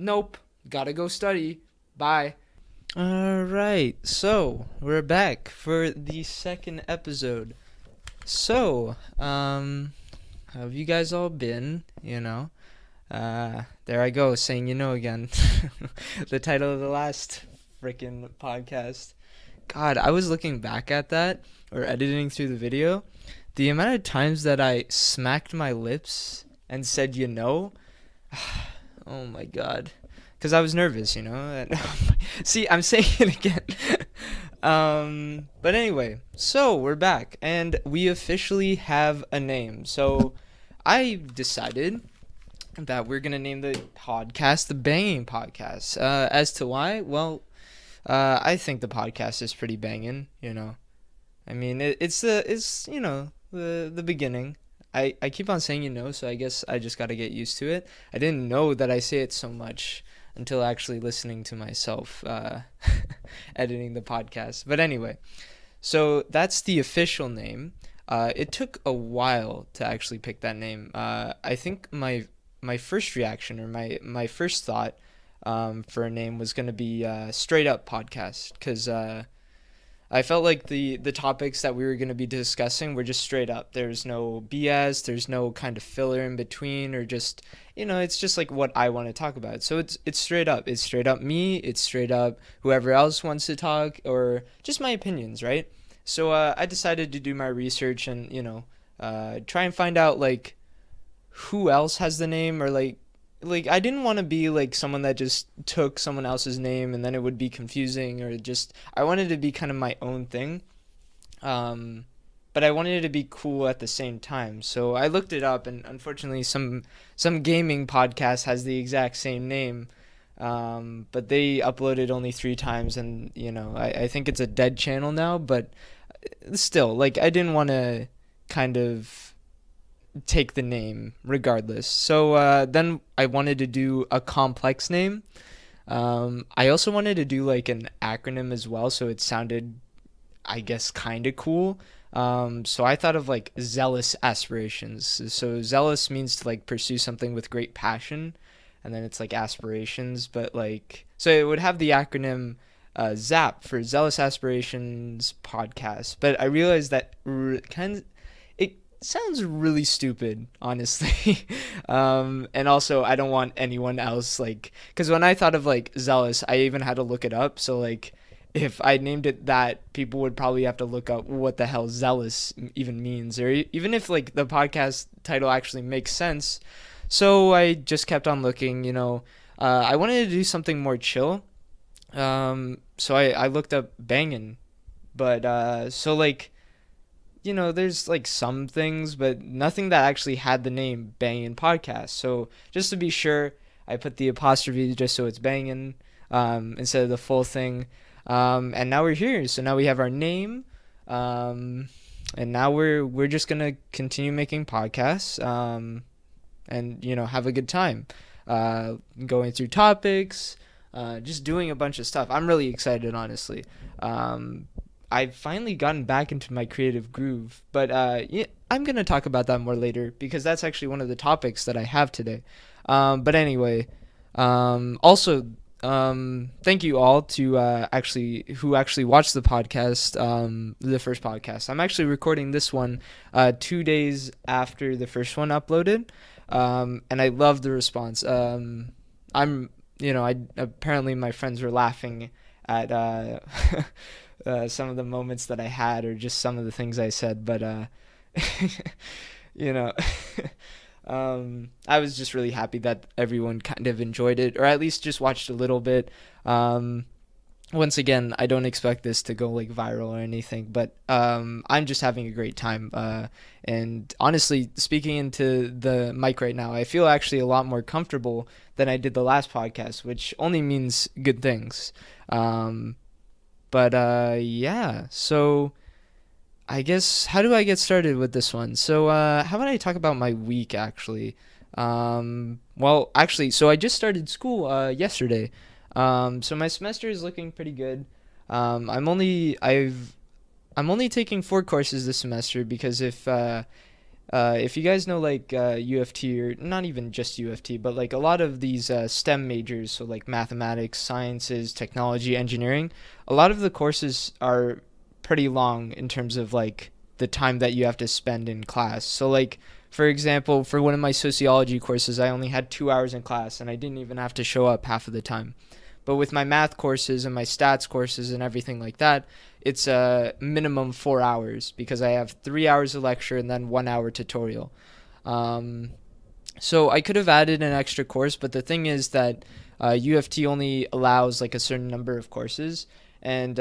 Nope. Gotta go study. Bye. All right, so we're back for the second episode. So, how have you guys all been? There I go saying again. The title of the last freaking podcast. God, I was looking back at that or editing through the video. The amount of times that I smacked my lips and said, oh my God. Because I was nervous. And see, I'm saying it again. But anyway, so we're back and we officially have a name. So I decided that we're gonna name the podcast the Banging Podcast. As to why, well, I think the podcast is pretty banging. I mean, it's the beginning. I keep on saying so I guess I just got to get used to it. I didn't know that I say it so much until actually listening to myself editing the podcast. But anyway, so that's the official name. It took a while to actually pick that name. I think my first reaction or my first thought for a name was going to be Straight Up Podcast because I felt like the topics that we were going to be discussing were just straight up. There's no BS, there's no kind of filler in between or just, it's just like what I want to talk about. So it's straight up. It's straight up me, it's straight up whoever else wants to talk or just my opinions, right? So I decided to do my research and, try and find out like who else has the name or like I didn't want to be like someone that just took someone else's name and then it would be confusing or just I wanted to be kind of my own thing. But I wanted it to be cool at the same time. So I looked it up and unfortunately some gaming podcast has the exact same name. But they uploaded only 3 times and I think it's a dead channel now, but still like I didn't want to kind of take the name regardless. So then I wanted to do a complex name. I also wanted to do like an acronym as well, so it sounded, I guess, kind of cool. So I thought of like zealous aspirations. So zealous means to like pursue something with great passion, and then it's like aspirations. But like, so it would have the acronym ZAP for Zealous Aspirations Podcast. But I realized that kind of sounds really stupid, honestly. And also I don't want anyone else like because when I thought of like zealous I even had to look it up, so like if I named it that people would probably have to look up what the hell zealous even means or even if like the podcast title actually makes sense. So I just kept on looking. I wanted to do something more chill. So I looked up Bangin, but so like there's like some things, but nothing that actually had the name Bangin' Podcast. So just to be sure, I put the apostrophe just so it's Bangin' instead of the full thing. And now we're here. So now we have our name. And now we're just gonna continue making podcasts. And have a good time. Going through topics. Just doing a bunch of stuff. I'm really excited, honestly. I've finally gotten back into my creative groove, but yeah, I'm going to talk about that more later because that's actually one of the topics that I have today. But anyway, also, thank you all to who actually watched the podcast, the first podcast. I'm actually recording this one 2 days after the first one uploaded, and I love the response. I apparently my friends were laughing at some of the moments that I had or just some of the things I said, but you know, I was just really happy that everyone kind of enjoyed it or at least just watched a little bit. Once again, I don't expect this to go like viral or anything, but I'm just having a great time. And honestly, speaking into the mic right now, I feel actually a lot more comfortable than I did the last podcast, which only means good things. But yeah, so I guess how do I get started with this one? So how about I talk about my week actually? Well, actually, so I just started school yesterday. So my semester is looking pretty good. I'm only taking 4 courses this semester because if If you guys know like UFT, or not even just UFT, but like a lot of these STEM majors, so like mathematics, sciences, technology, engineering, a lot of the courses are pretty long in terms of like the time that you have to spend in class. So like for example, for one of my sociology courses, I only had 2 hours in class and I didn't even have to show up half of the time. But with my math courses and my stats courses and everything like that, it's a minimum 4 hours because I have 3 hours of lecture and then 1 hour tutorial. Um, so I could have added an extra course, but the thing is that UFT only allows like a certain number of courses, and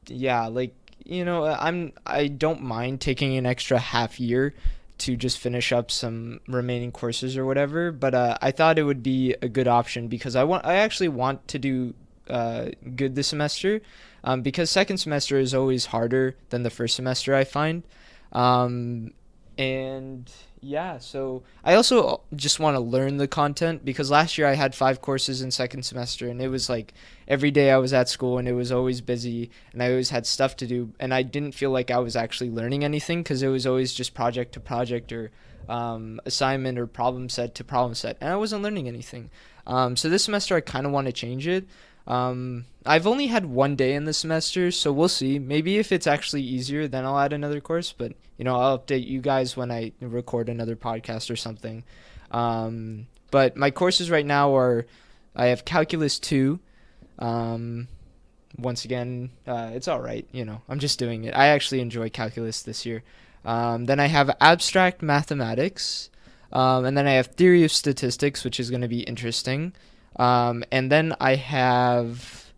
yeah, like I don't mind taking an extra half year to just finish up some remaining courses or whatever. But I thought it would be a good option because I actually want to do good this semester, because second semester is always harder than the first semester I find, um, and yeah, so I also just want to learn the content because last year I had 5 courses in second semester and it was like every day I was at school and it was always busy and I always had stuff to do and I didn't feel like I was actually learning anything because it was always just project to project or assignment or problem set to problem set and I wasn't learning anything. So this semester I kind of want to change it. I've only had 1 day in the semester, so we'll see. Maybe if it's actually easier, then I'll add another course. But I'll update you guys when I record another podcast or something. But my courses right now are, I have Calculus 2. Um, Once again, it's all right. I'm just doing it. I actually enjoy calculus this year. Then I have Abstract Mathematics. And then I have Theory of Statistics, which is going to be interesting. And then I have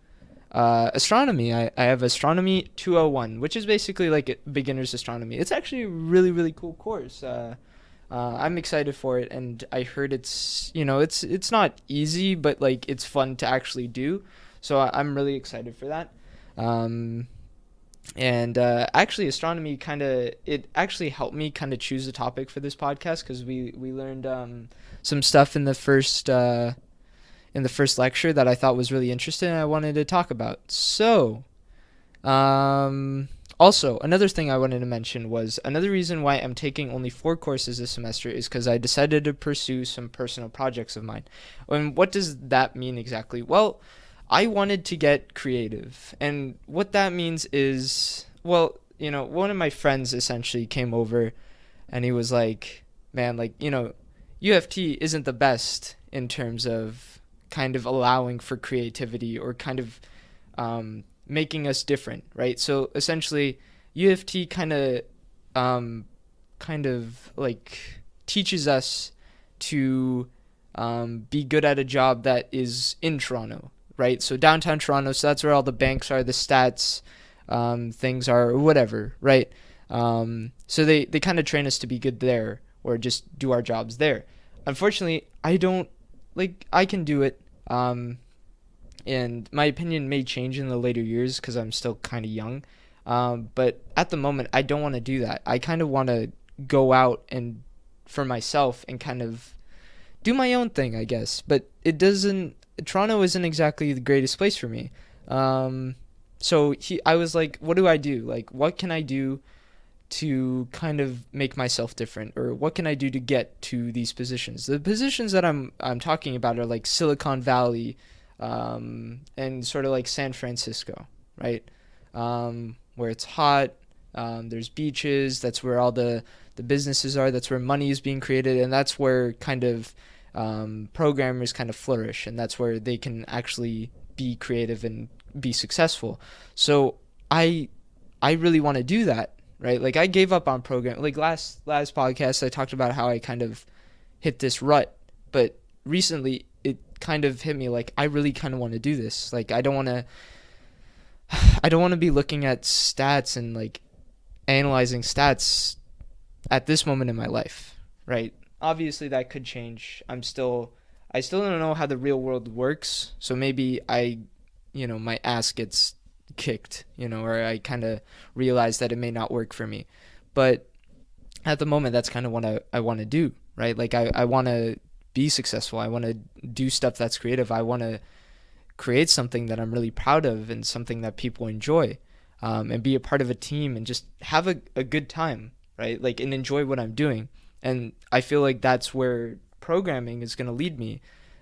astronomy. I have Astronomy 201, which is basically like a beginner's astronomy. It's actually a really, really cool course. I'm excited for it, and I heard it's not easy, but like it's fun to actually do. So I'm really excited for that. Um, and actually, astronomy it actually helped me kind of choose the topic for this podcast because we learned some stuff in the first lecture that I thought was really interesting and I wanted to talk about. So, also, another thing I wanted to mention was another reason why I'm taking only 4 courses this semester is because I decided to pursue some personal projects of mine. And what does that mean exactly? Well, I wanted to get creative. And what that means is, well, one of my friends essentially came over and he was like, man, like, UFT isn't the best in terms of kind of allowing for creativity or kind of making us different, right? So essentially, UFT kind of like teaches us to be good at a job that is in Toronto, right? So downtown Toronto, so that's where all the banks are, the stats things are, or whatever, right? So they kind of train us to be good there or just do our jobs there. Unfortunately, I don't like I can do it. And my opinion may change in the later years because I'm still kind of young. But at the moment, I don't want to do that. I kind of want to go out and for myself and kind of do my own thing, I guess. But it doesn't. Toronto isn't exactly the greatest place for me. I was like, what do I do? Like, what can I do to kind of make myself different, or what can I do to get to these positions? The positions that I'm talking about are like Silicon Valley, and sort of like San Francisco, right? Where it's hot, there's beaches. That's where all the businesses are. That's where money is being created, and that's where kind of programmers kind of flourish, and that's where they can actually be creative and be successful. So I really want to do that, right? Like I gave up on program. Like last podcast, I talked about how I kind of hit this rut, but recently it kind of hit me like I really kind of want to do this. Like I don't want to be looking at stats and like analyzing stats at this moment in my life, right? Obviously that could change. I still don't know how the real world works, so maybe my ass gets kicked, or I kind of realize that it may not work for me. But at the moment, that's kind of what I want to do, right? Like, I want to be successful. I want to do stuff that's creative. I want to create something that I'm really proud of and something that people enjoy, and be a part of a team and just have a good time, right? Like, and enjoy what I'm doing. And I feel like that's where programming is going to lead me.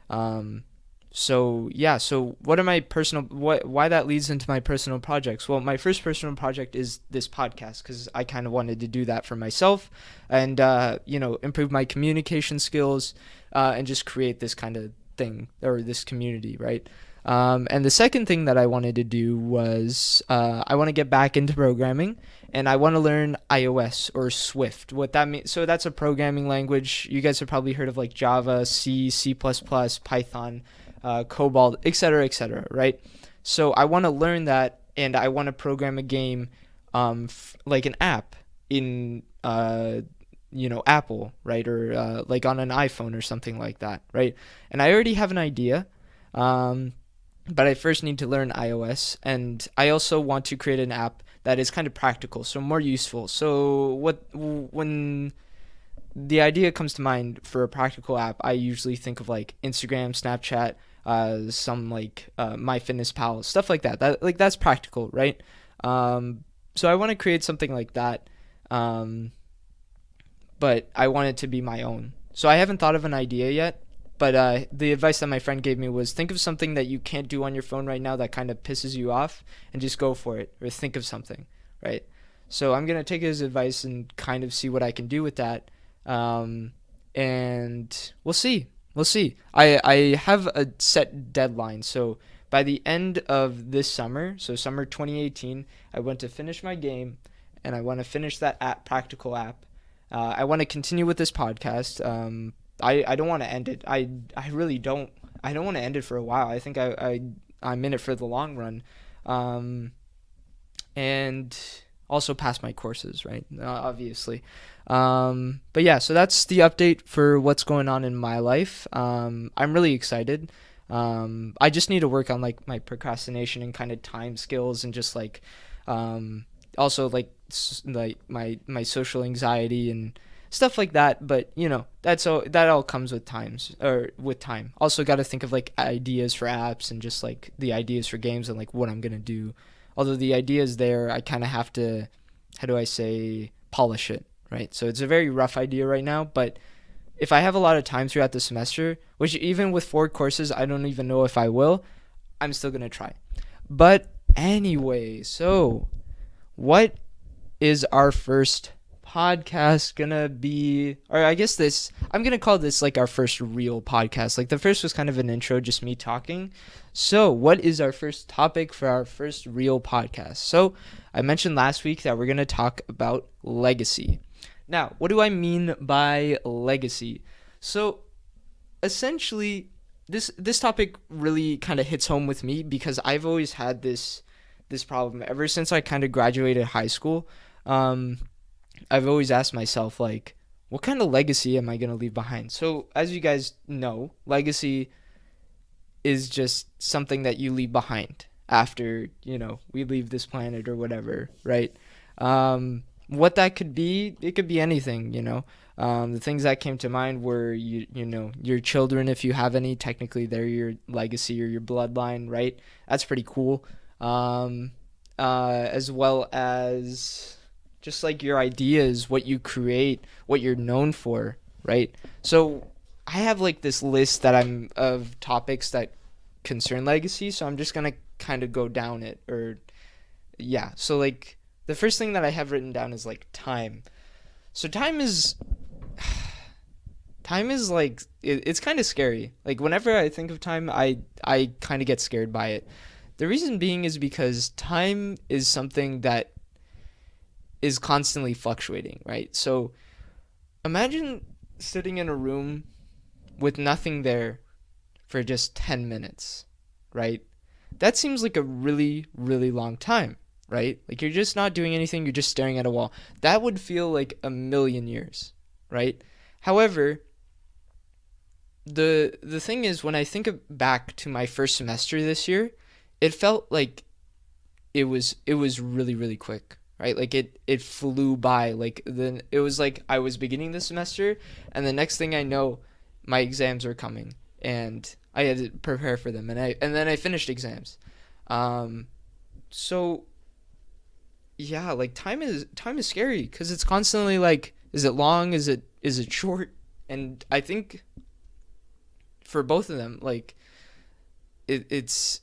Um, so yeah, so what are my personal why that leads into my personal projects? Well, my first personal project is this podcast because I kind of wanted to do that for myself and improve my communication skills and just create this kind of thing or this community, right? And the second thing that I wanted to do was I want to get back into programming and I want to learn iOS or Swift. What that means, so that's a programming language. You guys have probably heard of like Java, C, C++, Python, Cobalt, etc., right? So I want to learn that and I want to program a game, like an app in Apple, right, or like on an iPhone or something like that, right? And I already have an idea. Um, but I first need to learn iOS, and I also want to create an app that is kind of practical, so more useful. So when the idea comes to mind for a practical app, I usually think of like Instagram, Snapchat, some like MyFitnessPal, stuff like that. That's practical, right? So I want to create something like that, um, but I want it to be my own. So I haven't thought of an idea yet, but the advice that my friend gave me was think of something that you can't do on your phone right now that kind of pisses you off and just go for it or think of something, right? So I'm going to take his advice and kind of see what I can do with that. Um, and we'll see. We'll see. I have a set deadline. So by the end of this summer, so summer 2018, I want to finish my game and I want to finish that practical app. I want to continue with this podcast. I don't want to end it. I really don't. I don't want to end it for a while. I think I'm in it for the long run, um, and also pass my courses, right? Obviously. But yeah, so that's the update for what's going on in my life. I'm really excited. I just need to work on like my procrastination and kind of time skills and just like um, also like my social anxiety and stuff like that. But that all comes with times or with time. Also got to think of like ideas for apps and just like the ideas for games and like what I'm gonna do. Although the idea is there, I kind of have to, how do I say, polish it, right? So it's a very rough idea right now, but if I have a lot of time throughout the semester, which even with 4 courses, I don't even know if I will, I'm still gonna try. But anyway, so what is our first podcast gonna be? Or I guess I'm gonna call this like our first real podcast. Like the first was kind of an intro, just me talking. So what is our first topic for our first real podcast? So I mentioned last week that we're gonna talk about legacy. Now, what do I mean by legacy? So essentially, this topic really kind of hits home with me because I've always had this problem ever since I kind of graduated high school. Um, I've always asked myself like, what kind of legacy am I gonna leave behind? So as you guys know, legacy is just something that you leave behind after we leave this planet or whatever, right? What that could be, it could be anything. The things that came to mind were your children, if you have any. Technically, they're your legacy or your bloodline, right? That's pretty cool. As well as just like your ideas, what you create, what you're known for, right? So I have like this list that I'm of topics that concern legacy, so I'm just gonna kind of go down it, or yeah. So like the first thing that I have written down is like time. So time is like it's kind of scary. Like whenever I think of time, I kind of get scared by it. The reason being is because time is something that is constantly fluctuating, right? So imagine sitting in a room with nothing there for just 10 minutes, right? That seems like a really, really long time, right? Like you're just not doing anything, you're just staring at a wall. That would feel like a million years, right? However, the thing is when I think back to my first semester this year, it felt like it was really, really quick, right? Like it flew by. Like then it was like I was beginning the semester and the next thing I know my exams are coming and I had to prepare for them and then I finished exams. So yeah, like time is scary because it's constantly like, is it long? Is it short? And I think for both of them, like it's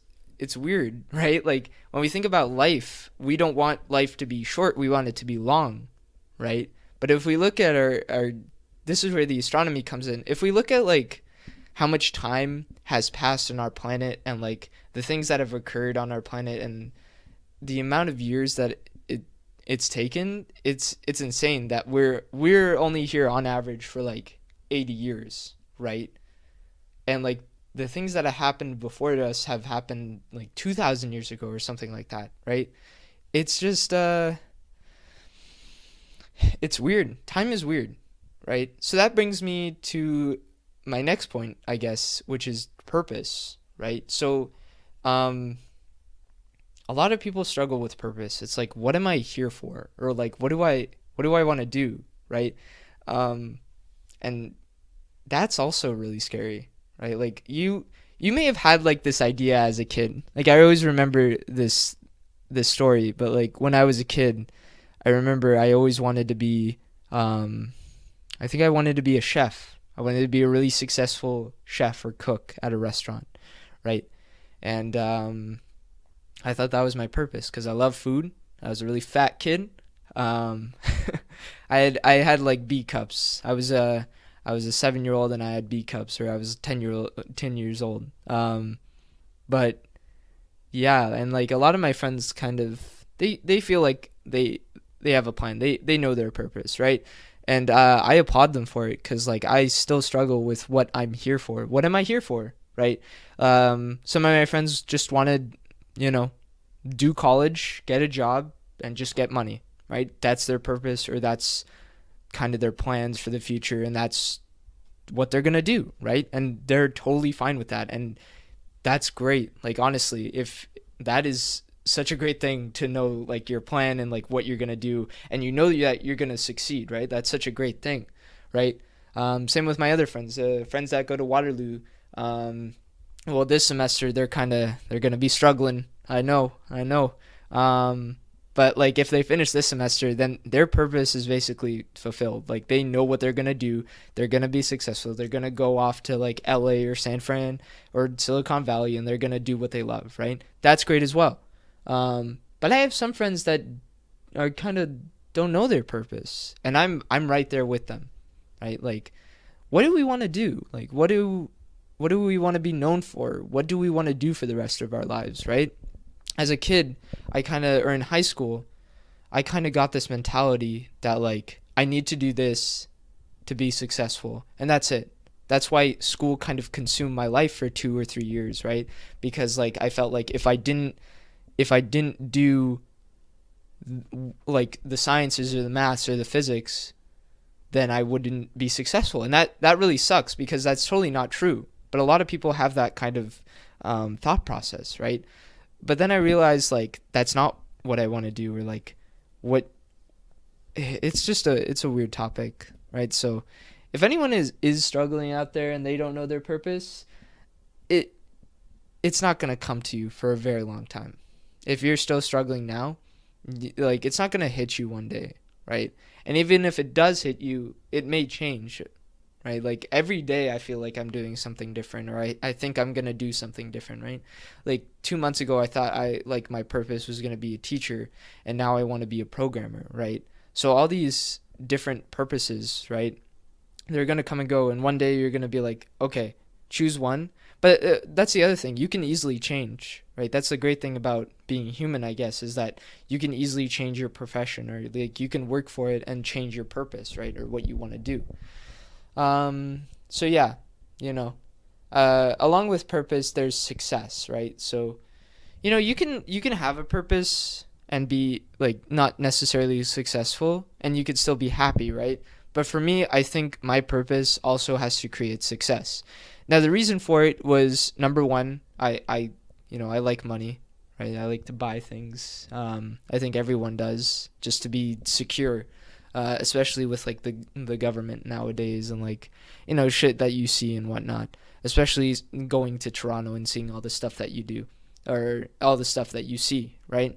weird, right? Like when we think about life, we don't want life to be short. We want it to be long, right? But if we look at our this is where the astronomy comes in. If we look at like how much time has passed on our planet and like the things that have occurred on our planet and the amount of years that it's taken, it's insane that we're only here on average for like 80 years, right? And like the things that have happened before us have happened like 2000 years ago or something like that, right? It's just it's weird. Time is weird, right? So that brings me to my next point, I guess, which is purpose, right? So um a lot of people struggle with purpose. It's like, what am I here for? Or like, what do I want to do, right? Um, and that's also really scary, right? Like you may have had like this idea as a kid. Like I always remember this story, but like when I was a kid, I remember I always wanted to be um, I think I wanted to be a chef. I wanted to be a really successful chef or cook at a restaurant, right? And I thought that was my purpose because I love food. I was a really fat kid. Um, I had like B cups. I was a 7 year old and I had B cups, or I was 10 years old. But yeah, and like a lot of my friends kind of they feel like they have a plan. They know their purpose, right? And I applaud them for it because like I still struggle with what I'm here for. What am I here for, right? Some of my friends just wanted, you know, do college, get a job, and just get money, right? That's their purpose, or that's kind of their plans for the future, and that's what they're gonna do, right? And they're totally fine with that, and that's great. Like honestly, if that is such a great thing to know, like your plan and like what you're gonna do, and you know that you're gonna succeed, right? That's such a great thing, right? Same with my other friends, friends that go to Waterloo. Um, well, this semester they're gonna be struggling. I know. Um, but like if they finish this semester, then their purpose is basically fulfilled. Like they know what they're gonna do. They're gonna be successful. They're gonna go off to like LA or San Fran or Silicon Valley, and they're gonna do what they love. Right? That's great as well. But I have some friends that are kind of don't know their purpose, and I'm right there with them. Right? Like what do we want to do? Like what do we want to be known for? What do we want to do for the rest of our lives, right? As a kid, or in high school, I kind of got this mentality that like I need to do this to be successful, and that's it. That's why school kind of consumed my life for 2 or 3 years, right? Because like I felt like if I didn't do like the sciences or the maths or the physics, then I wouldn't be successful. And that really sucks because that's totally not true. But a lot of people have that kind of thought process, right? But then I realized like that's not what I want to do, or like what it's a weird topic, right? So if anyone is struggling out there and they don't know their purpose, it it's not going to come to you for a very long time. If you're still struggling now, like it's not going to hit you one day, right? And even if it does hit you, it may change, right? Like every day I feel like I'm doing something different, or I think I'm going to do something different, right? Like 2 months ago I thought I like my purpose was going to be a teacher, and now I want to be a programmer, right? So all these different purposes, right? They're going to come and go, and one day you're going to be like, okay, choose one. But that's the other thing, you can easily change, right? That's the great thing about being human, I guess, is that you can easily change your profession, or like you can work for it and change your purpose, right? Or what you want to do. So yeah, you know, along with purpose there's success, right? So you can have a purpose and be like not necessarily successful, and you could still be happy, right? But for me, I think my purpose also has to create success. Now the reason for it was, number one, I like money, right? I like to buy things. I think everyone does, just to be secure, especially with like the government nowadays, and like shit that you see and whatnot. Especially going to Toronto and seeing all the stuff that you do, or all the stuff that you see, right?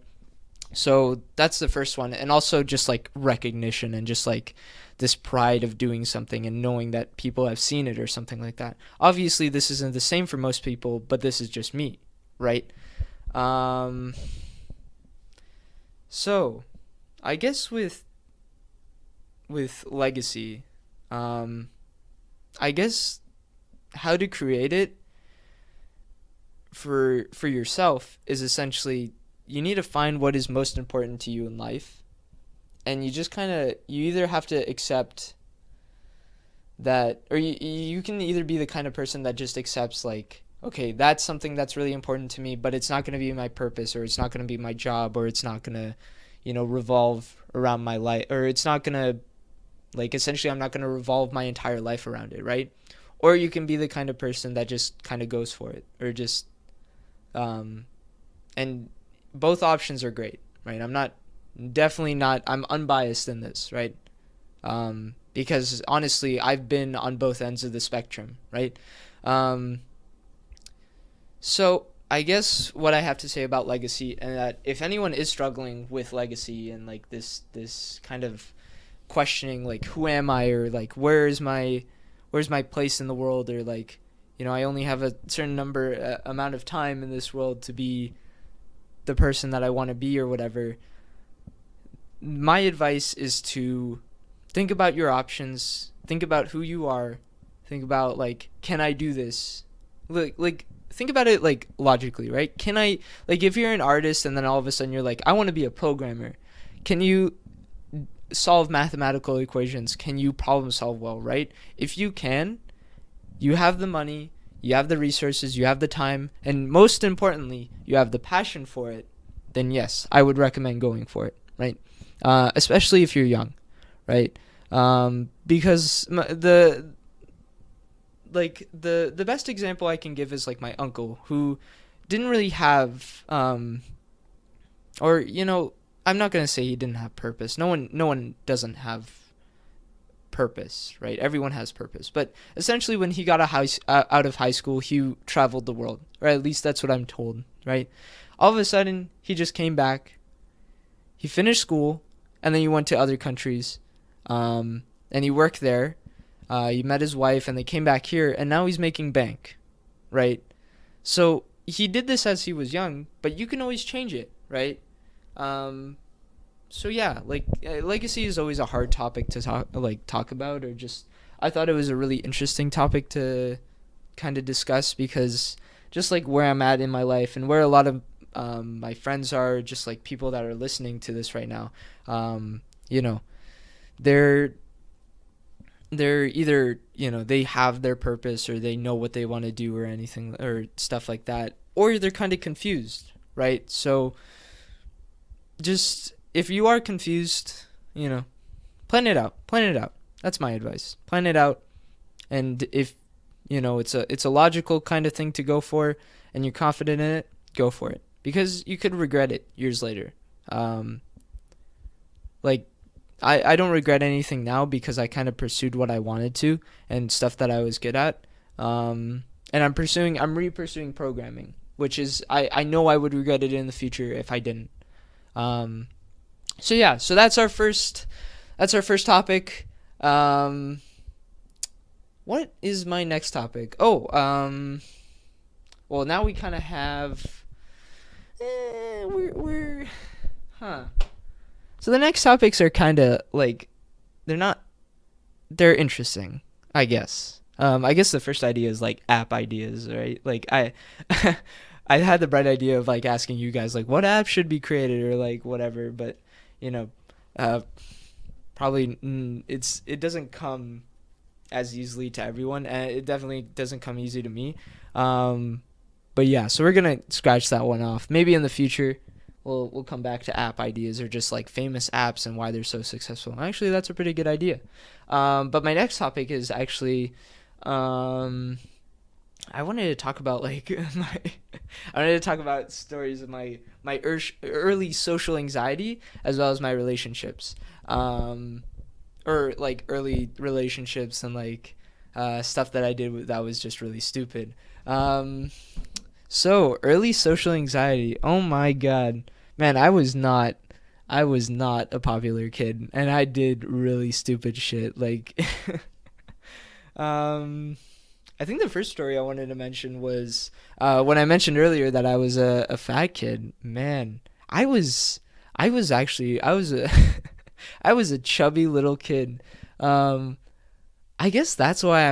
So that's the first one. And also just like recognition and just like this pride of doing something and knowing that people have seen it or something like that. Obviously, this isn't the same for most people, but this is just me, right? Um, so I guess with legacy, um, I guess how to create it for yourself is essentially you need to find what is most important to you in life, and you just kind of you either have to accept that, or you can either be the kind of person that just accepts like, okay, that's something that's really important to me, but it's not going to be my purpose, or it's not going to be my job, or it's not going to, revolve around my life, or it's not going to, like, essentially I'm not going to revolve my entire life around it, right? Or you can be the kind of person that just kind of goes for it, or just um and both options are great, right? I'm unbiased in this, right? Because honestly, I've been on both ends of the spectrum, right? Um, so I guess what I have to say about legacy, and that if anyone is struggling with legacy and like this kind of questioning, like who am I, or like where's my place in the world, or like, I only have a certain amount of time in this world to be the person that I want to be or whatever. My advice is to think about your options, think about who you are, think about like, can I do this? Like think about it like logically, right? Can I, like, if you're an artist and then all of a sudden you're like, I want to be a programmer, can you solve mathematical equations? Can you problem solve well, right? If you can, you have the money, you have the resources, you have the time, and most importantly, you have the passion for it, then yes, I would recommend going for it, right? Especially if you're young, right? Because the best example I can give is like my uncle, who didn't really have or I'm not gonna say he didn't have purpose. No one doesn't have purpose, right? Everyone has purpose. But essentially, when he got out of high school, he traveled the world, or at least that's what I'm told, right? All of a sudden, he just came back. He finished school, and then he went to other countries, and he worked there. He met his wife, and they came back here, and now he's making bank, right? So he did this as he was young, but you can always change it, right? Um, so yeah, like legacy is always a hard topic to talk about, or just I thought it was a really interesting topic to kind of discuss, because just like where I'm at in my life and where a lot of my friends are, just like people that are listening to this right now, um, you know, they're they're either they have their purpose, or they know what they want to do, or anything, or stuff like that, or they're kind of confused, right? So just if you are confused, plan it out. That's my advice. Plan it out. And if it's a logical kind of thing to go for, and you're confident in it, go for it, because you could regret it years later. um like I don't regret anything now, because I kind of pursued what I wanted to, and stuff that I was good at. And I'm re-pursuing programming, which is, I know I would regret it in the future if I didn't. um so yeah, so that's our first topic. What is my next topic? Well, now we kind of have we're huh. So the next topics are kind of like, they're not they're interesting, I guess. I guess the first idea is like app ideas, right? Like I had the bright idea of like asking you guys like what app should be created, or like whatever, but you know, uh, probably it doesn't come as easily to everyone, and it definitely doesn't come easy to me. Um, but yeah, so we're gonna scratch that one off. Maybe in the future, we'll come back to app ideas, or just like famous apps and why they're so successful. Actually, that's a pretty good idea. But my next topic is actually, I wanted to talk about like I wanted to talk about stories of my early social anxiety, as well as my relationships, or like early relationships, and like stuff that I did that was just really stupid. So early social anxiety. Oh my god, man, I was not. I was not a popular kid, and I did really stupid shit. Like, um, I think the first story I wanted to mention was when I mentioned earlier that I was a fat kid. Man, I was, I was a, I was a chubby little kid. Um, I guess that's why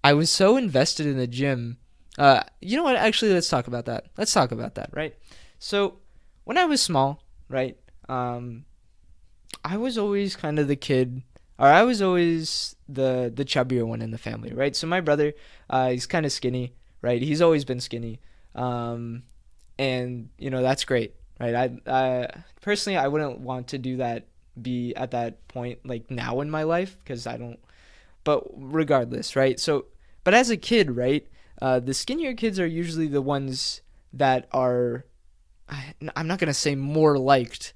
I was so invested in the gym. You know what? Actually, let's talk about that. Let's talk about that, right? So, when I was small, right, um, I was always kind of the kid, or I was always the chubbier one in the family, right? So my brother, he's kind of skinny, right? He's always been skinny, um, and that's great, right? Personally, I wouldn't want to do that, be at that point like now in my life because I don't. But regardless, right? So, but as a kid, right, the skinnier kids are usually the ones that are, I'm not gonna say more liked,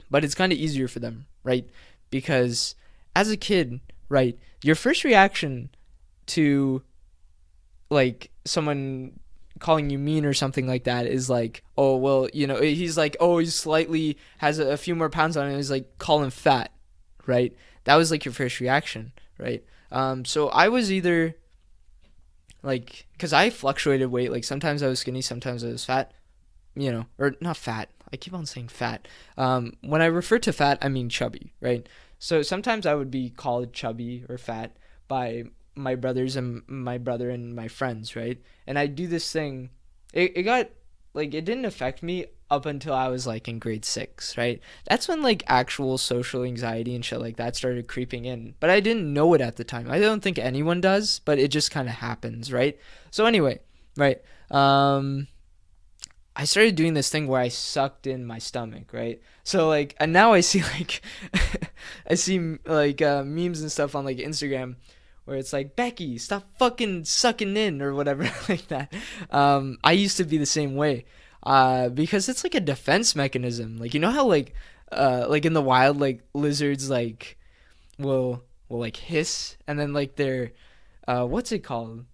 but it's kind of easier for them, right? Because as a kid, right, your first reaction to like someone calling you mean or something like that is like, oh well, he's like, oh, he's slightly has a few more pounds on him. He's like, call him fat, right? That was like your first reaction, right? So I was either like, because I fluctuated weight. Like sometimes I was skinny, sometimes I was fat, or not fat. I keep on saying fat. When I refer to fat, I mean chubby, right? So sometimes I would be called chubby or fat by my brothers and my brother and my friends, right? And I do this thing. It got like it didn't affect me up until I was like in grade 6, right? That's when like actual social anxiety and shit like that started creeping in. But I didn't know it at the time. I don't think anyone does, but it just kind of happens, right? So anyway, right? I started doing this thing where I sucked in my stomach, right? So like, and now I see like, I see like memes and stuff on like Instagram where it's like, Becky, stop fucking sucking in or whatever like that. I used to be the same way, because it's like a defense mechanism. Like you know how like in the wild, like lizards like will like hiss and then like their what's it called?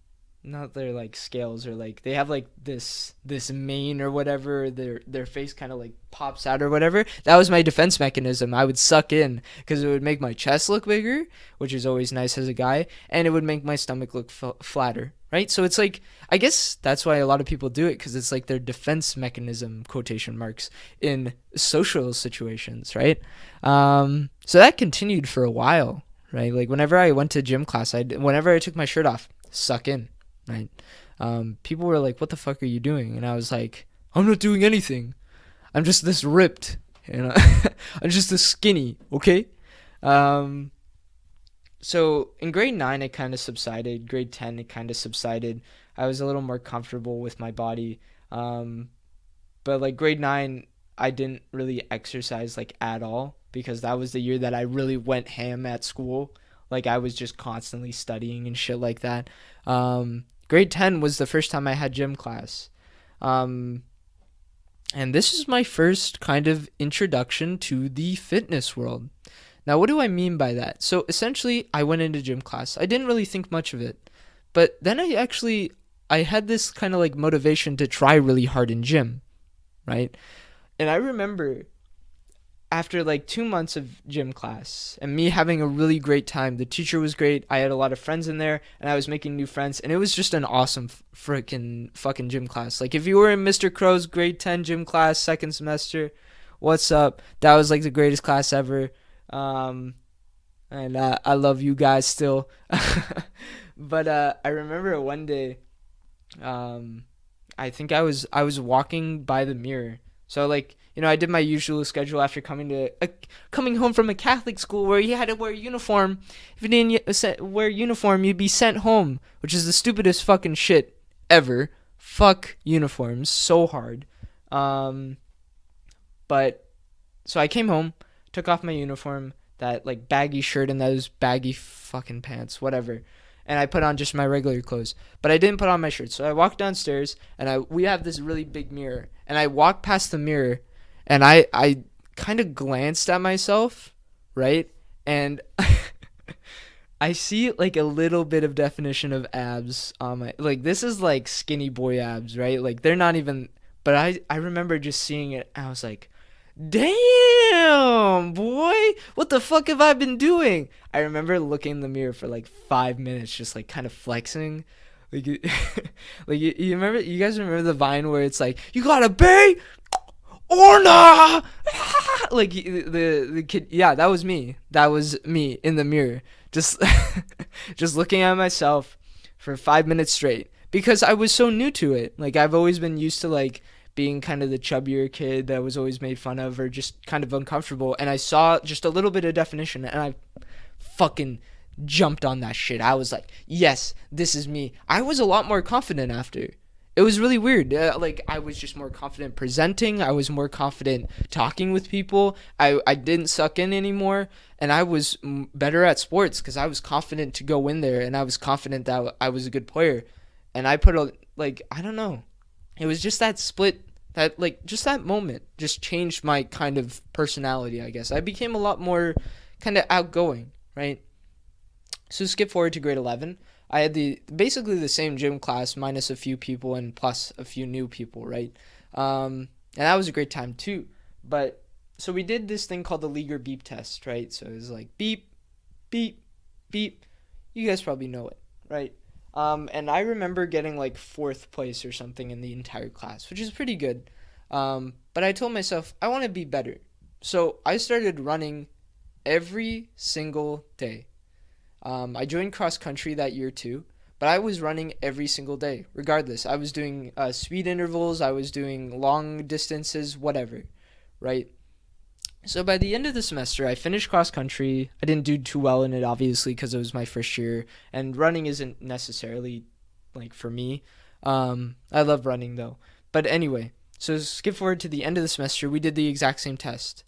Not their like scales or like they have like this mane or whatever, their face kind of like pops out or whatever. That was my defense mechanism. I would suck in because it would make my chest look bigger, which is always nice as a guy, and it would make my stomach look flatter, right? So it's like, I guess that's why a lot of people do it, because it's like their defense mechanism, quotation marks, in social situations, right? So that continued for a while, right? Like whenever I went to gym class, whenever I took my shirt off, suck in, right? People were like, "What the fuck are you doing?" And I was like, "I'm not doing anything. I'm just this ripped, I'm just this skinny, okay?" Um, so in grade 9, it kind of subsided. Grade 10, it kind of subsided. I was a little more comfortable with my body. Um, but like grade 9, I didn't really exercise like at all because that was the year that I really went ham at school. Like I was just constantly studying and shit like that. Grade 10 was the first time I had gym class. Um, and this is my first kind of introduction to the fitness world. Now, what do I mean by that? So essentially, I went into gym class. I didn't really think much of it. But then I had this kind of like motivation to try really hard in gym, right? And I remember after like 2 months of gym class and me having a really great time, the teacher was great. I had a lot of friends in there and I was making new friends, and it was just an awesome freaking fucking gym class. Like if you were in Mr. Crow's grade 10 gym class, second semester, what's up? That was like the greatest class ever. Um, and I love you guys still. But I remember one day, um, I think I was walking by the mirror. So like I did my usual schedule after coming home from a Catholic school where you had to wear a uniform. If you didn't wear a uniform, you'd be sent home, which is the stupidest fucking shit ever. Fuck uniforms so hard. Um, but so I came home, took off my uniform, that like baggy shirt and those baggy fucking pants, whatever, and I put on just my regular clothes. But I didn't put on my shirt. So I walked downstairs and we have this really big mirror, and I walked past the mirror, and I kind of glanced at myself, right? And I see like a little bit of definition of abs on my, like this is like skinny boy abs, right? Like they're not even, but I remember just seeing it and I was like, Damn, boy. What the fuck have I been doing? I remember looking in the mirror for like 5 minutes, just like kind of flexing. Like, like you remember? You guys remember the Vine where it's like, you got a B or nah? Like the kid. Yeah, that was me. That was me in the mirror, just just looking at myself for 5 minutes straight because I was so new to it. Like I've always been used to like being kind of the chubbier kid that was always made fun of or just kind of uncomfortable. And I saw just a little bit of definition and I fucking jumped on that shit. I was like, yes, this is me. I was a lot more confident after. It was really weird. Like I was just more confident presenting. I was more confident talking with people. I didn't suck in anymore, and I was better at sports because I was confident to go in there, and I was confident that I was a good player. And I put a like I don't know. It was just that split that like just that moment just changed my kind of personality. I guess I became a lot more kind of outgoing, right? So skip forward to grade 11. I had the basically the same gym class minus a few people and plus a few new people, right? And that was a great time too. But so we did this thing called the Leaguer beep test, right? So it was like beep, beep, beep. You guys probably know it, right? And I remember getting like fourth place or something in the entire class, which is pretty good. But I told myself I want to be better. So I started running every single day. I joined cross country that year too, but I was running every single day, regardless. I was doing speed intervals, I was doing long distances, whatever, right? So by the end of the semester, I finished cross country. I didn't do too well in it, obviously, because it was my first year, and running isn't necessarily like for me. I love running though. But anyway, so skip forward to the end of the semester, we did the exact same test.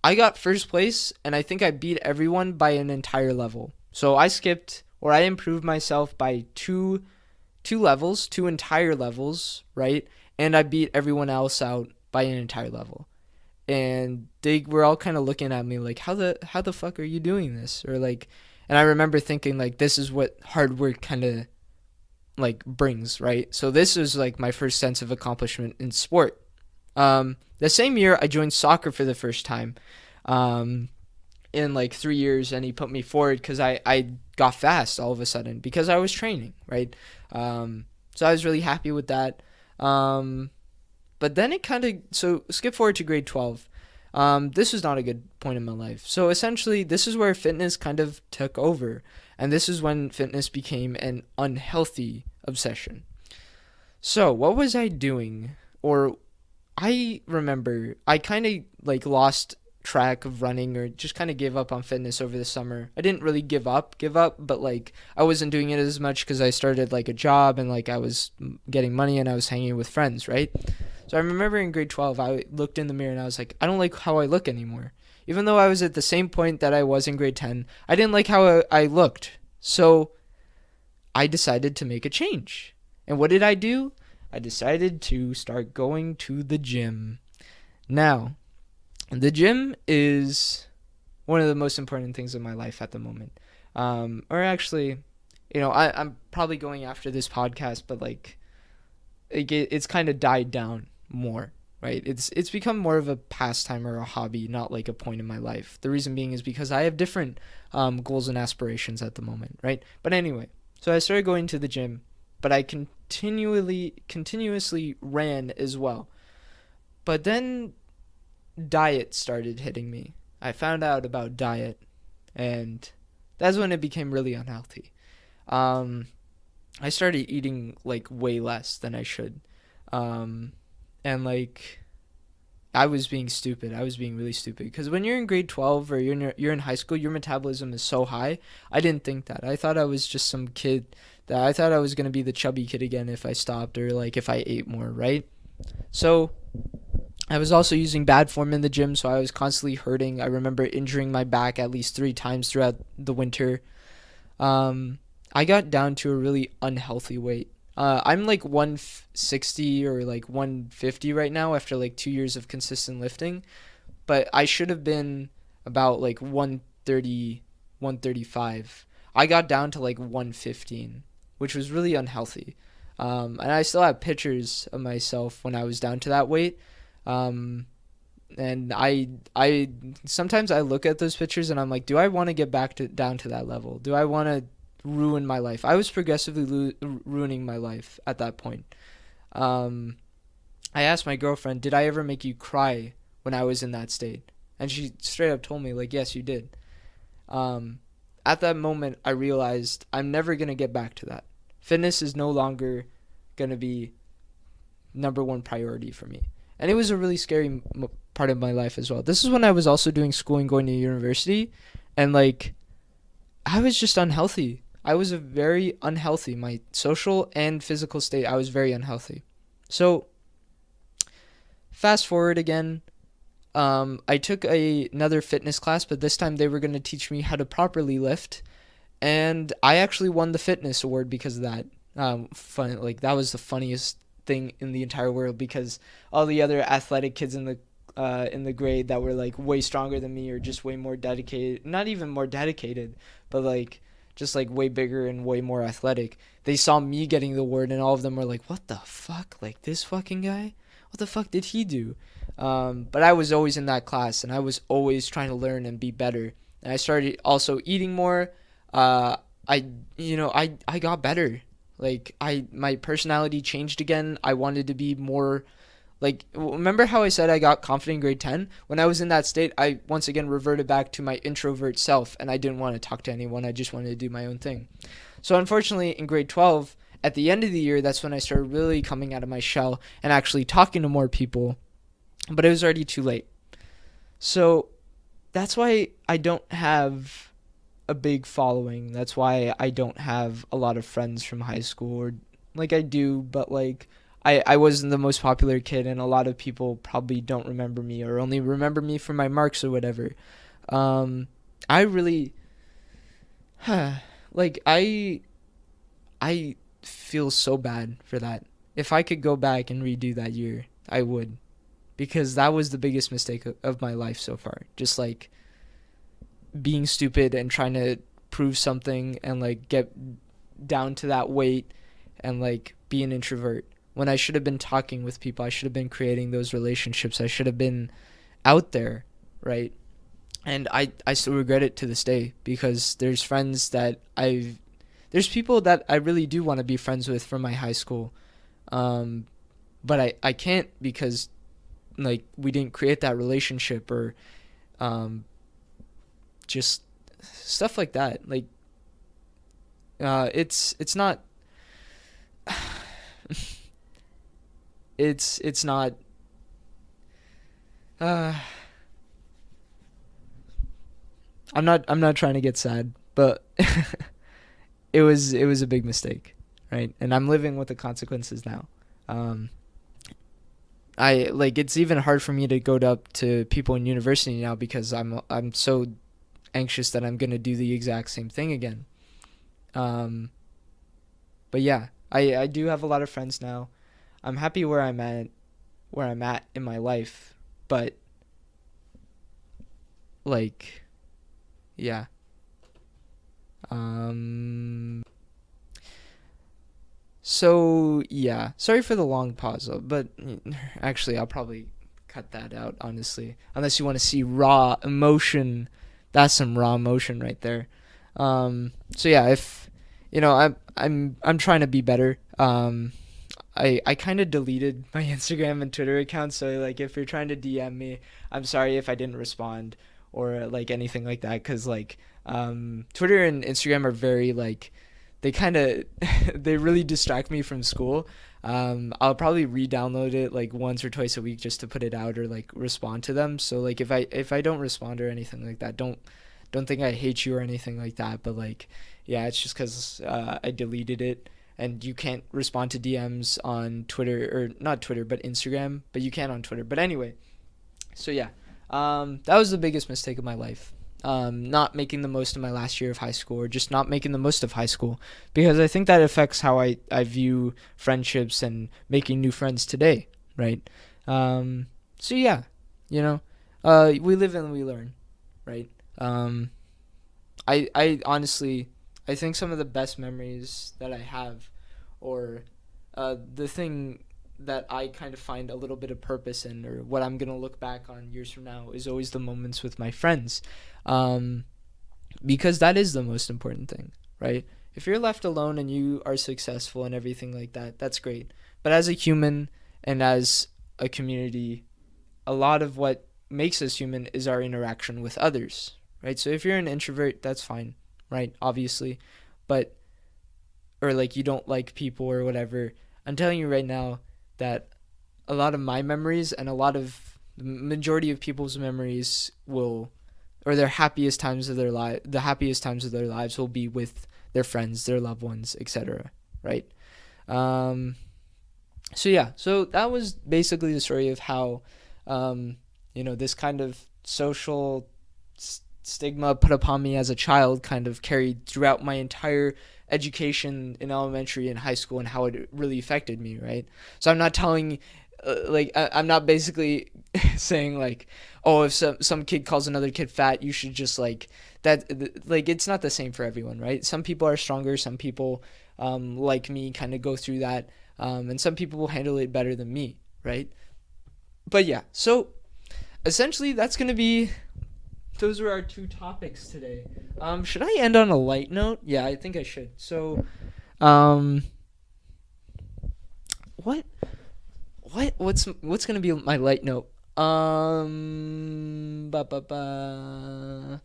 I got first place, and I think I beat everyone by an entire level. So I skipped, or I improved myself by two levels, two entire levels, right? And I beat everyone else out by an entire level. And they were all kind of looking at me like, how the fuck are you doing this? Or like, and I remember thinking like, this is what hard work kind of like brings, right? So this was like my first sense of accomplishment in sport. The same year I joined soccer for the first time. In like 3 years, and he put me forward because I got fast all of a sudden because I was training, right? So I was really happy with that. But then it kind of, so skip forward to grade 12. This was not a good point in my life. So essentially, this is where fitness kind of took over. And this is when fitness became an unhealthy obsession. So what was I doing? Or I remember I kind of like lost track of running or just kind of gave up on fitness over the summer. I didn't really give up, but like I wasn't doing it as much because I started like a job and like I was getting money and I was hanging with friends, right? So I remember in grade 12, I looked in the mirror and I was like, I don't like how I look anymore. Even though I was at the same point that I was in grade 10, I didn't like how I looked. So I decided to make a change. And what did I do? I decided to start going to the gym. Now, the gym is one of the most important things in my life at the moment. Or actually, I'm probably going after this podcast, but like, it's kind of died down more, right? It's become more of a pastime or a hobby, not like a point in my life. The reason being is because I have different goals and aspirations at the moment, right? But anyway, so I started going to the gym, but I continuously ran as well. But then diet started hitting me. I found out about diet, and that's when it became really unhealthy. I started eating like way less than I should. And like I was being stupid. I was being really stupid because when you're in grade 12 or you're in high school, your metabolism is so high. I didn't think that. I thought I was just some kid that I thought I was going to be the chubby kid again if I stopped or like if I ate more, right? So I was also using bad form in the gym, so I was constantly hurting. I remember injuring my back at least 3 times throughout the winter. I got down to a really unhealthy weight. I'm like 160 or like 150 right now after like 2 years of consistent lifting, but I should have been about like 130, 135. I got down to like 115, which was really unhealthy. And I still have pictures of myself when I was down to that weight. Um, And I sometimes I look at those pictures and I'm like, do I want to get back to down to that level? Do I want to ruin my life? I was progressively ruining my life at that point. Um, I asked my girlfriend, did I ever make you cry when I was in that state? And she straight up told me, like, yes, you did. Um, at that moment, I realized I'm never going to get back to that. Fitness is no longer going to be number one priority for me. And it was a really scary part of my life as well. This is when I was also doing schooling, going to university, and like I was just unhealthy. I was a very unhealthy. My social and physical state, I was very unhealthy. So fast forward again, I took another fitness class, but this time they were going to teach me how to properly lift, and I actually won the fitness award because of that. Fun, like that was the funniest thing in the entire world because all the other athletic kids in the grade that were like way stronger than me or just way more dedicated, not even more dedicated, but like just like way bigger and way more athletic. They saw me getting the award and all of them were like, "What the fuck? Like this fucking guy? What the fuck did he do?" But I was always in that class and I was always trying to learn and be better. And I started also eating more. Uh, I got better. Like my personality changed again. I wanted to be more like, remember how I said I got confident in grade 10? When I was in that state, I once again reverted back to my introvert self and I didn't want to talk to anyone. I just wanted to do my own thing. So unfortunately, in grade 12, at the end of the year, that's when I started really coming out of my shell and actually talking to more people, but it was already too late. So that's why I don't have a big following. That's why I don't have a lot of friends from high school, or like I do, but like I wasn't the most popular kid and a lot of people probably don't remember me or only remember me for my marks or whatever. Um I really like I feel so bad for that. If I could go back and redo that year, I would, because that was the biggest mistake of my life so far. Just like being stupid and trying to prove something and like get down to that weight and like be an introvert when I should have been talking with people. I should have been creating those relationships. I should have been out there, right? And I still regret it to this day because there's people that I really do want to be friends with from my high school. Um but I can't because like we didn't create that relationship or um just stuff like that. Like it's not it's not uh I'm not trying to get sad, but it was a big mistake, right? And I'm living with the consequences now. Um I like it's even hard for me to go up to people in university now because I'm so anxious that I'm going to do the exact same thing again. Um but yeah, I do have a lot of friends now. I'm happy where I'm at in my life, but like yeah. Um so yeah, sorry for the long pause, but actually I'll probably cut that out honestly, unless you want to see raw emotion. That's some raw emotion right there. So yeah, if I'm trying to be better. I kind of deleted my Instagram and Twitter accounts, so like if you're trying to DM me, I'm sorry if I didn't respond or like anything like that, cuz like Twitter and Instagram are very like they kind of they really distract me from school. I'll probably re-download it like once or twice a week just to put it out or like respond to them. So like if I don't respond or anything like that, don't think I hate you or anything like that. But like yeah, it's just because I deleted it and you can't respond to DMs on Twitter, or not Twitter but Instagram, but you can on Twitter. But anyway, so yeah, that was the biggest mistake of my life. Not making the most of my last year of high school, or just not making the most of high school, because I think that affects how I view friendships and making new friends today, right? So yeah, you know, we live and we learn, right? Um, I honestly, I think some of the best memories that I have, or the thing that I kind of find a little bit of purpose in, or what I'm gonna look back on years from now, is always the moments with my friends, um, because that is the most important thing, right? If you're left alone and you are successful and everything like that, that's great. But as a human and as a community, a lot of what makes us human is our interaction with others, right? So if you're an introvert, that's fine, right? Obviously, but or like you don't like people or whatever. I'm telling you right now that a lot of my memories and a lot of the majority of people's memories will, or their happiest times of their life, the happiest times of their lives will be with their friends, their loved ones, etc. Right? Um, so yeah, so that was basically the story of how, this kind of social stigma put upon me as a child kind of carried throughout my entire education in elementary and high school, and how it really affected me, right? So I'm not telling, I'm not basically saying like, oh, if some kid calls another kid fat, you should just like that. Like, it's not the same for everyone, right? Some people are stronger. Some people, like me, kind of go through that, and some people will handle it better than me, right? But yeah, so essentially that's gonna be, those are our two topics today. Should I end on a light note? Yeah, I think I should. So, um, what, what's gonna be my light note? Ba ba ba.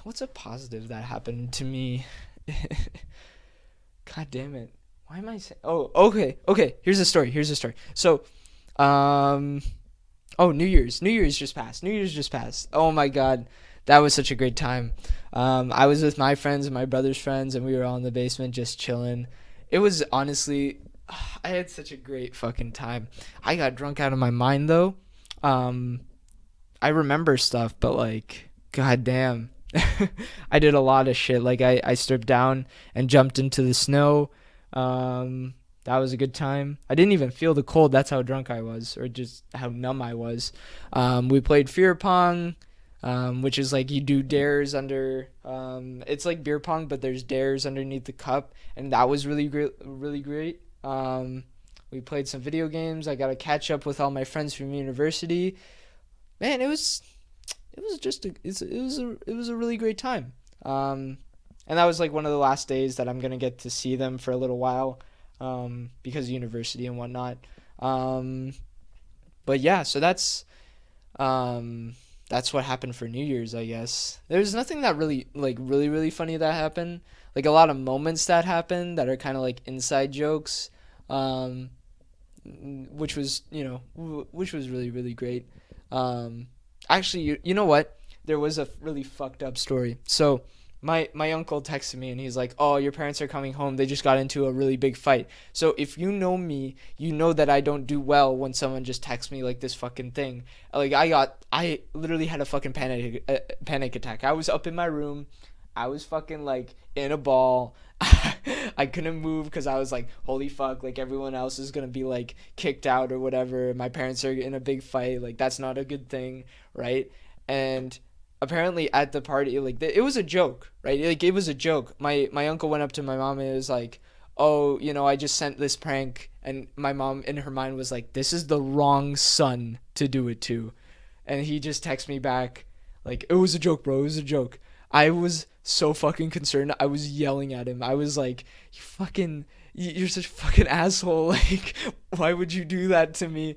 What's a positive that happened to me? God damn it! Why am I saying? Oh, okay, okay. Here's a story. So, um, oh, New Year's just passed. Oh my God, that was such a great time. I was with my friends and my brother's friends, and we were all in the basement just chilling. It was honestly, I had such a great fucking time. I got drunk out of my mind though. Um, I remember stuff, but like, god damn. I did a lot of shit. Like I stripped down and jumped into the snow. That was a good time. I didn't even feel the cold. That's how drunk I was, or just how numb I was. We played fear pong, which is like you do dares under. It's like beer pong, but there's dares underneath the cup, and that was really great. Really great. We played some video games. I got to catch up with all my friends from university. Man, it was a really great time. And that was like one of the last days that I'm gonna get to see them for a little while, because of university and whatnot. Um, but yeah, so that's what happened for New Year's, I guess. There's nothing that really like really funny that happened. Like a lot of moments that happened that are kind of like inside jokes, um, which was which was really great. Um, Actually, you know what? There was a really fucked up story. So my uncle texted me and he's like, "Oh, your parents are coming home. They just got into a really big fight." So if you know me, you know that I don't do well when someone just texts me like this fucking thing. Like I literally had a fucking panic attack. I was up in my room. I was fucking like in a ball. I couldn't move because I was like, holy fuck, like everyone else is gonna be like kicked out or whatever. My parents are in a big fight. Like that's not a good thing, right? And apparently at the party, like it was a joke, right? Like it was a joke. My uncle went up to my mom and was like, "Oh, I just sent this prank," and my mom in her mind was like, "This is the wrong son to do it to," and he just texted me back, like, "It was a joke, bro. It was a joke." I was so fucking concerned. I was yelling at him. I was like, you're such a fucking asshole. Like, why would you do that to me?"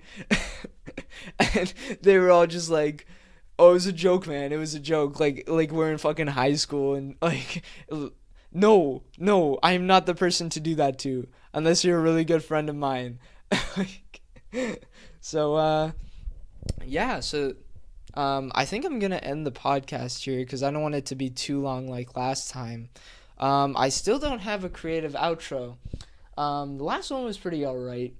And they were all just like, "Oh, it was a joke, man. It was a joke. Like we're in fucking high school, and like, no, I am not the person to do that to, unless you're a really good friend of mine." Like, so, yeah, so I think I'm gonna end the podcast here because I don't want it to be too long like last time. I still don't have a creative outro. The last one was pretty alright.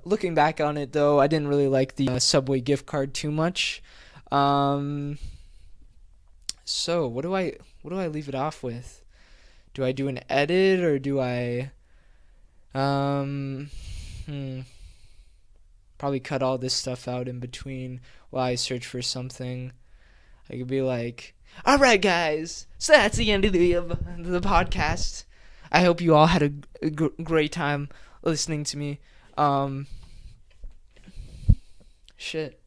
Looking back on it though, I didn't really like the Subway gift card too much. Um, so what do I leave it off with? Do I do an edit or do I um hmm, probably cut all this stuff out in between while I search for something? I could be like, "All right, guys, so that's the end of the podcast. I hope you all had a great time listening to me. Um, shit.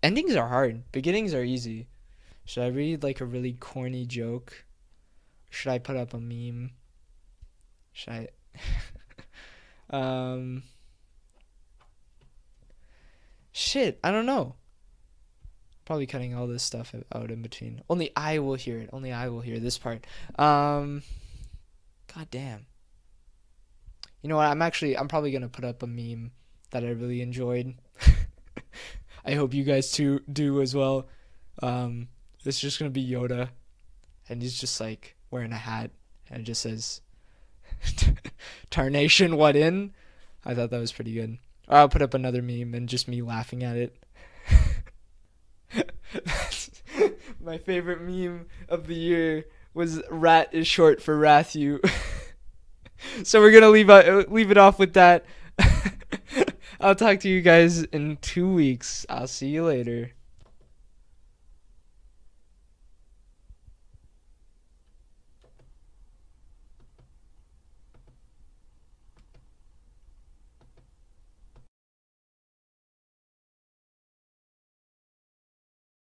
Endings are hard. Beginnings are easy. Should I read like a really corny joke? Should I put up a meme? Should I? um, shit. I don't know. Probably cutting all this stuff out in between. Only I will hear it. Only I will hear this part. Um, God damn. You know what? I'm probably gonna put up a meme that I really enjoyed. I hope you guys too do as well. It's just gonna be Yoda, and he's just like wearing a hat, and it just says "Tarnation, what in?" I thought that was pretty good. Or I'll put up another meme and just me laughing at it. My favorite meme of the year was "Rat is short for Rathu." So we're gonna leave it off with that. I'll talk to you guys in 2 weeks. I'll see you later.